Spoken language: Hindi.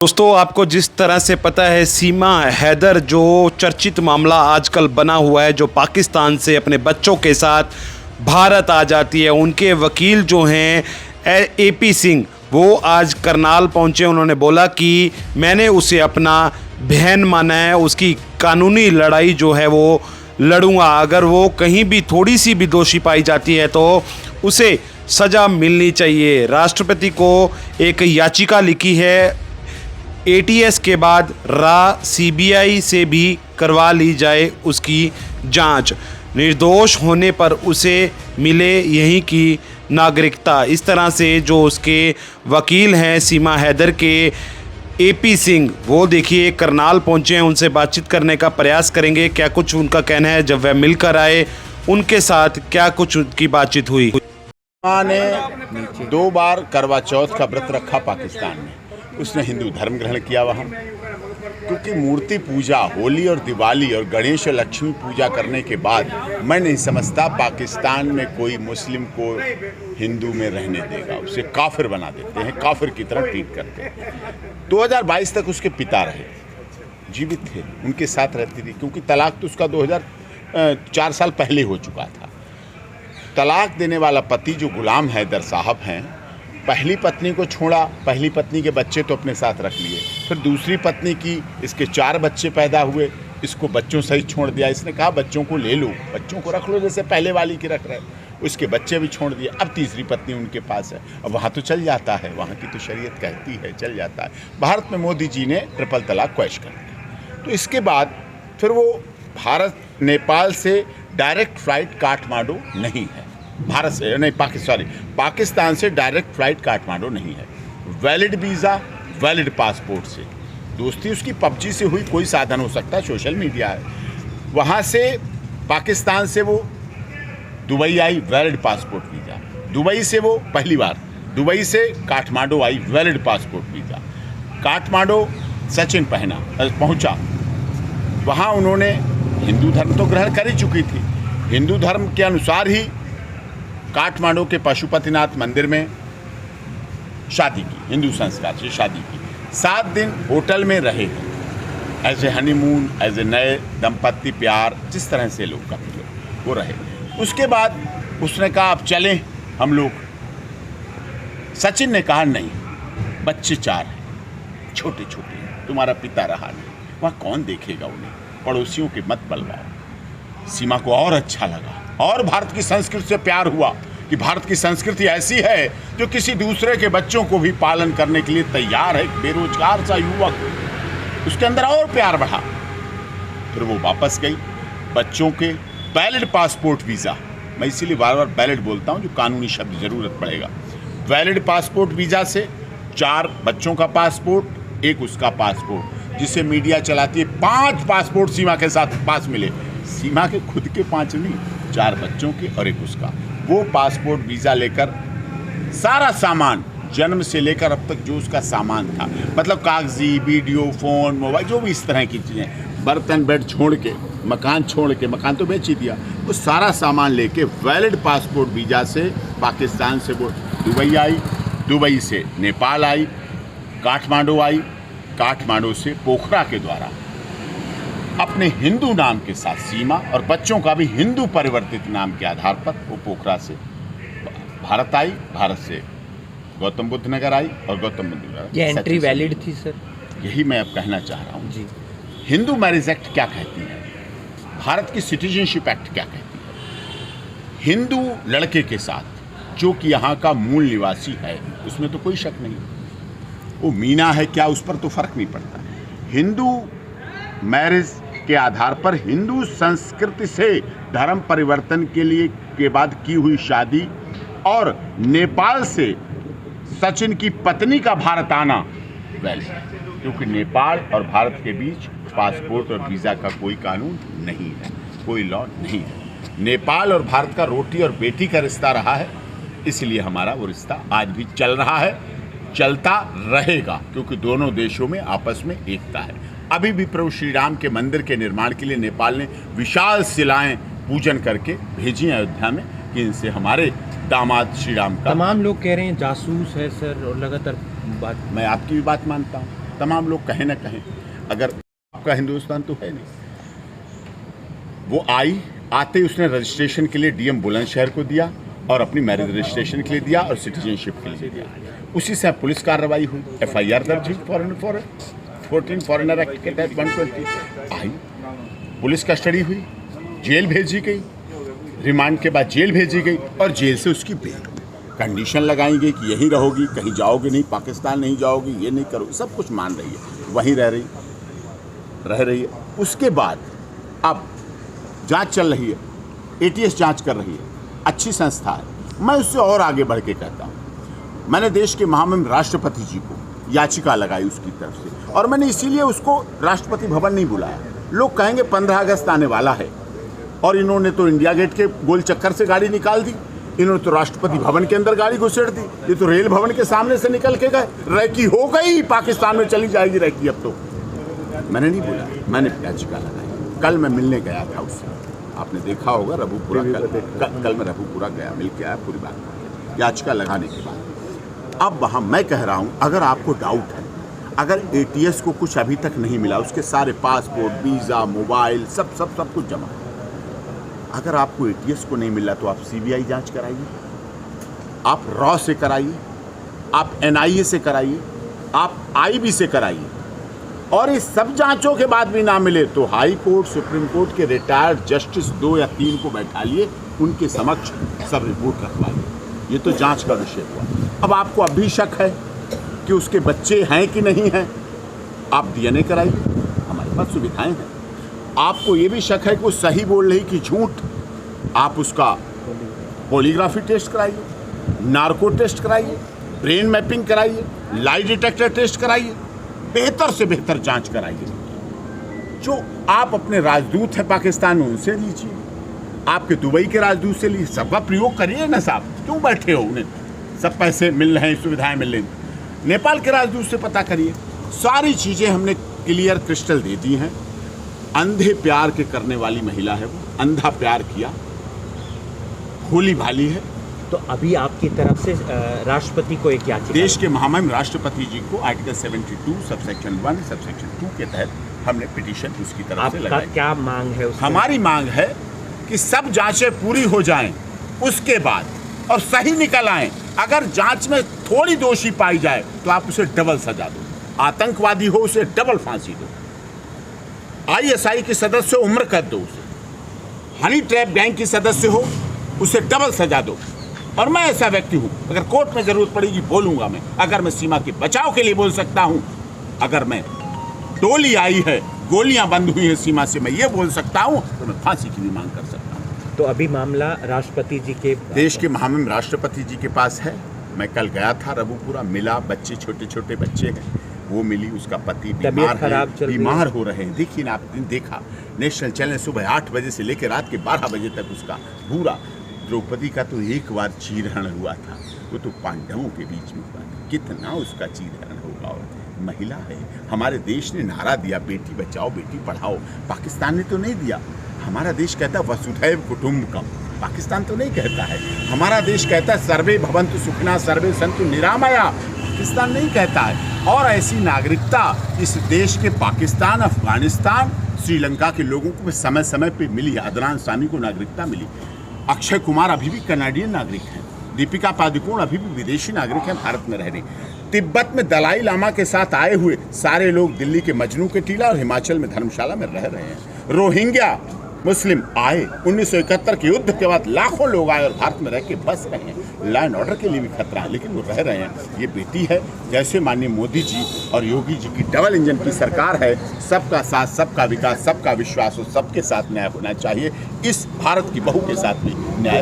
दोस्तों, आपको जिस तरह से पता है, सीमा हैदर जो चर्चित मामला आजकल बना हुआ है, जो पाकिस्तान से अपने बच्चों के साथ भारत आ जाती है, उनके वकील जो हैं एपी सिंह, वो आज करनाल पहुंचे। उन्होंने बोला कि मैंने उसे अपना बहन माना है, उसकी कानूनी लड़ाई जो है वो लड़ूंगा। अगर वो कहीं भी थोड़ी सी भी दोषी पाई जाती है तो उसे सज़ा मिलनी चाहिए। राष्ट्रपति को एक याचिका लिखी है, एटीएस के बाद सीबीआई से भी करवा ली जाए उसकी जांच। निर्दोष होने पर उसे मिले यहीं की नागरिकता। इस तरह से जो उसके वकील हैं सीमा हैदर के एपी सिंह, वो देखिए करनाल पहुंचे हैं, उनसे बातचीत करने का प्रयास करेंगे। क्या कुछ उनका कहना है, जब वह मिलकर आए उनके साथ क्या कुछ उनकी बातचीत हुई। ने 2 बार करवा चौथ का व्रत रखा पाकिस्तान में। उसने हिंदू धर्म ग्रहण किया वहाँ, क्योंकि मूर्ति पूजा, होली और दिवाली और गणेश और लक्ष्मी पूजा करने के बाद मैं नहीं समझता पाकिस्तान में कोई मुस्लिम को हिंदू में रहने देगा। उसे काफिर बना देते हैं, काफिर की तरह ट्रीट करते हैं। 2022 तक उसके पिता रहे, जीवित थे, उनके साथ रहती थी, क्योंकि तलाक तो उसका 2004 साल पहले हो चुका था। तलाक देने वाला पति जो गुलाम हैदर साहब हैं, पहली पत्नी को छोड़ा, पहली पत्नी के बच्चे तो अपने साथ रख लिए, फिर दूसरी पत्नी की, इसके 4 बच्चे पैदा हुए, इसको बच्चों सहित छोड़ दिया। इसने कहा बच्चों को ले लो, बच्चों को रख लो जैसे पहले वाली की रख रहे, उसके बच्चे भी छोड़ दिए। अब तीसरी पत्नी उनके पास है। अब वहाँ तो चल जाता है, वहाँ की तो शरीयत कहती है चल जाता है। भारत में मोदी जी ने ट्रिपल तलाक क्वैश कर दिया। तो इसके बाद फिर वो भारत नेपाल से डायरेक्ट फ्लाइट काठमांडू नहीं है, भारत से नहीं, पाकिस्तान से डायरेक्ट फ्लाइट काठमांडू नहीं है। वैलिड वीज़ा, वैलिड पासपोर्ट से दोस्ती उसकी पबजी से हुई, कोई साधन हो सकता है, सोशल मीडिया है। वहाँ से पाकिस्तान से वो दुबई आई, वैलिड पासपोर्ट वीज़ा। दुबई से वो पहली बार दुबई से काठमांडू आई, valid passport visa. Kathmandu Sachin पहुँचा, वहाँ उन्होंने हिंदू धर्म तो ग्रहण कर ही चुकी थी। हिंदू धर्म के अनुसार ही काठमांडू के पशुपतिनाथ मंदिर में शादी की, हिंदू संस्कार से शादी की। 7 दिन होटल में रहे, as a honeymoon, as a नए दंपत्ति प्यार, जिस तरह से लोग काफ़ी लोग वो रहे। उसके बाद उसने कहा अब चलें हम लोग। सचिन ने कहा नहीं, बच्चे 4 हैं, छोटे छोटे हैं, तुम्हारा पिता रहा नहीं, वहाँ कौन देखेगा उन्हें, पड़ोसियों के मत बलवाओ। सीमा को और अच्छा लगा और भारत की संस्कृति से प्यार हुआ कि भारत की संस्कृति ऐसी है जो किसी दूसरे के बच्चों को भी पालन करने के लिए तैयार है। बेरोजगार सा युवक, उसके अंदर और प्यार बढ़ा। फिर वो वापस गई। बच्चों के वैलिड पासपोर्ट वीज़ा, मैं इसीलिए बार बार वैलिड बोलता हूँ, जो कानूनी शब्द ज़रूरत पड़ेगा। वैलिड पासपोर्ट वीज़ा से 4 बच्चों का पासपोर्ट, 1 उसका पासपोर्ट, जिसे मीडिया चलाती है 5 पासपोर्ट सीमा के साथ पास मिले। सीमा के खुद के 5 नहीं, 4 बच्चों के और 1 उसका। वो पासपोर्ट वीज़ा लेकर सारा सामान, जन्म से लेकर अब तक जो उसका सामान था, मतलब कागजी, वीडियो, फ़ोन, मोबाइल, जो भी इस तरह की चीज़ें, बर्तन, बेड छोड़ के, मकान छोड़ के, मकान तो बेच ही दिया, वो सारा सामान लेके वैलिड पासपोर्ट वीज़ा से पाकिस्तान से वो दुबई आई, दुबई से नेपाल आई, काठमांडू आई, काठमांडू से पोखरा के द्वारा अपने हिंदू नाम के साथ सीमा और बच्चों का भी हिंदू परिवर्तित नाम के आधार पर वो पोखरा से भारत आई, भारत से गौतम बुद्ध नगर आई और गौतम बुद्ध नगर। ये एंट्री वैलिड थी सर? यही मैं अब कहना चाह रहा हूँ जी। हिंदू मैरिज एक्ट क्या कहती है, भारत की सिटीजनशिप एक्ट क्या कहती है। हिंदू लड़के के साथ जो कि यहाँ का मूल निवासी है, उसमें तो कोई शक नहीं, वो मीना है क्या, उस पर तो फर्क नहीं पड़ता। हिंदू मैरिज के आधार पर हिंदू संस्कृति से धर्म परिवर्तन के लिए के बाद की हुई शादी और नेपाल से सचिन की पत्नी का भारत आना वैलिड है, क्योंकि नेपाल और भारत के बीच पासपोर्ट और वीज़ा का कोई कानून नहीं है, कोई लॉ नहीं है। नेपाल और भारत का रोटी और बेटी का रिश्ता रहा है, इसलिए हमारा वो रिश्ता आज भी चल रहा है, चलता रहेगा, क्योंकि दोनों देशों में आपस में एकता है। अभी भी प्रभु श्री राम के मंदिर के निर्माण के लिए नेपाल ने विशाल शिलाएं पूजन करके भेजी अयोध्या में कि इनसे हमारे दामाद श्री राम का। तमाम लोग कह रहे हैं जासूस है सर, और लगातार बात। मैं आपकी भी बात मानता हूँ, तमाम लोग कहें ना कहें, अगर आपका हिंदुस्तान तो है नहीं। वो आते ही उसने रजिस्ट्रेशन के लिए डीएम बुलंदशहर को दिया और अपनी मैरिज रजिस्ट्रेशन के लिए दिया और सिटीजनशिप के लिए दिया। उसी से पुलिस कार्रवाई हुई, FIR दर्ज हुई, 14 फॉरेनर एक्ट के तहत 120 आई, पुलिस कस्टडी हुई, जेल भेजी गई, रिमांड के बाद जेल भेजी गई और जेल से उसकी बेल हुई। कंडीशन लगाई गई कि यहीं रहोगी, कहीं जाओगे नहीं, पाकिस्तान नहीं जाओगी, ये नहीं करोगी, सब कुछ मान रही है, वहीं रह रही है। उसके बाद अब जांच चल रही है, ATS जांच कर रही है, अच्छी संस्था है। मैं उससे और आगे बढ़ के कहता हूँ, मैंने देश के महामहिम राष्ट्रपति जी को याचिका लगाई उसकी तरफ से, और मैंने इसीलिए उसको राष्ट्रपति भवन नहीं बुलाया। लोग कहेंगे 15 अगस्त आने वाला है और इन्होंने तो इंडिया गेट के गोल चक्कर से गाड़ी निकाल दी, इन्होंने तो राष्ट्रपति भवन के अंदर गाड़ी घुसेड़ दी, ये तो रेल भवन के सामने से निकल के गए। रैकी हो गई, पाकिस्तान में चली जाएगी रैकी अब तो। मैंने नहीं बोला, मैंने याचिका लगाई। कल मैं मिलने गया था उससे, आपने देखा होगा रबूपुरा, कल मैं रबूपुरा गया, मिल के आया, पूरी बात याचिका लगाने के बाद। अब वहाँ मैं कह रहा हूँ, अगर आपको डाउट है, अगर ATS को कुछ अभी तक नहीं मिला, उसके सारे पासपोर्ट, वीज़ा, मोबाइल, सब कुछ जमा है। अगर आपको ATS को नहीं मिला तो आप CBI जांच कराइए, आप रॉ से कराइए, आप NIA से कराइए, आप IB से कराइए, और इस सब जांचों के बाद भी ना मिले तो हाई कोर्ट, सुप्रीम कोर्ट के रिटायर्ड जस्टिस 2 या 3 को बैठाइए, उनके समक्ष सब रिपोर्ट रखवाइए। ये तो जांच का विषय हुआ। अब आपको अब भी शक है कि उसके बच्चे हैं कि नहीं हैं, आप DNA कराइए, हमारे पास सुविधाएं हैं। आपको ये भी शक है कि वो सही बोल रही कि झूठ, आप उसका पॉलीग्राफी टेस्ट कराइए, नार्को टेस्ट कराइए, ब्रेन मैपिंग कराइए, लाई डिटेक्टर टेस्ट कराइए, बेहतर से बेहतर जांच कराइए। जो आप अपने राजदूत हैं पाकिस्तान में, उनसे लीजिए, आपके दुबई के राजदूत से लीजिए, सबका प्रयोग करिए ना साहब, क्यों बैठे हो? उन्हें सब पैसे मिल रहे हैं, सुविधाएं मिल रही हैं। नेपाल के राजदूत से पता करिए, सारी चीज़ें हमने क्लियर क्रिस्टल दे दी हैं। अंधे प्यार के करने वाली महिला है वो, अंधा प्यार किया, भोली भाली है। तो अभी आपकी तरफ से राष्ट्रपति को एक याचिका, देश के महामहिम राष्ट्रपति जी को आर्टिकल 72 सबसेक्शन 1 सबसेक्शन 2 के तहत हमने पिटीशन उसकी तरफ से लगाई। क्या मांग है उसमें? हमारी मांग है कि सब जांचें पूरी हो जाएं, उसके बाद और सही निकल आए। अगर जांच में थोड़ी दोषी पाई जाए तो आप उसे डबल सजा दो, आतंकवादी हो उसे डबल फांसी दो, ISI के सदस्य उम्र कैद दो, उसे हनी ट्रैप गैंग की सदस्य हो उसे डबल सजा दो। और मैं ऐसा व्यक्ति हूं, अगर कोर्ट में जरूरत पड़ेगी बोलूंगा मैं, अगर मैं सीमा के बचाव के लिए बोल सकता हूं, अगर मैं टोली आई है, गोलियां बंद हुई है सीमा से, मैं ये बोल सकता हूं, तो मैं फांसी की भी मांग कर सकता हूं। तो अभी मामला राष्ट्रपति जी के, देश के महामहिम राष्ट्रपति जी के पास है। मैं कल गया था रबूपुरा, मिला, बच्चे छोटे छोटे बच्चे हैं, वो मिली, उसका पति बीमार हो रहे हैं। देखिए ना, आप देखा नेशनल चैनल सुबह 8 बजे से लेकर रात के 12 बजे तक उसका पूरा। द्रौपदी का तो एक बार चीरहरण हुआ था, वो तो पांडवों के बीच में हुआ था, कितना उसका चीरहरण होगा। और महिला है, हमारे देश ने नारा दिया बेटी बचाओ बेटी पढ़ाओ, पाकिस्तान ने तो नहीं दिया। हमारा देश कहता है वसुधैव कुटुंबकम, पाकिस्तान तो नहीं कहता है। हमारा देश कहता है सर्वे भवन्तु सुखिनः सर्वे सन्तु निरामया, पाकिस्तान नहीं कहता है। और ऐसी नागरिकता इस देश के पाकिस्तान, अफगानिस्तान, श्रीलंका के लोगों को समय समय पे मिली। अदनान सामी को नागरिकता मिली, अक्षय कुमार अभी भी कनाडियन नागरिक हैं, दीपिका पादुकोण अभी भी विदेशी नागरिक हैं, भारत में रह रही। तिब्बत में दलाई लामा के साथ आए हुए सारे लोग दिल्ली के मजनू के टीला और हिमाचल में धर्मशाला में रह रहे हैं। रोहिंग्या मुस्लिम आए, 1971 के युद्ध के बाद लाखों लोग आए और भारत में रह के बस रहे हैं। लॉ एंड ऑर्डर के लिए भी खतरा है, लेकिन वो रह रहे हैं। ये बेटी है, जैसे माननीय मोदी जी और योगी जी की डबल इंजन की सरकार है। सबका साथ, सबका विकास, सबका विश्वास और सबके साथ न्याय होना चाहिए। इस भारत की बहू के साथ भी न्याय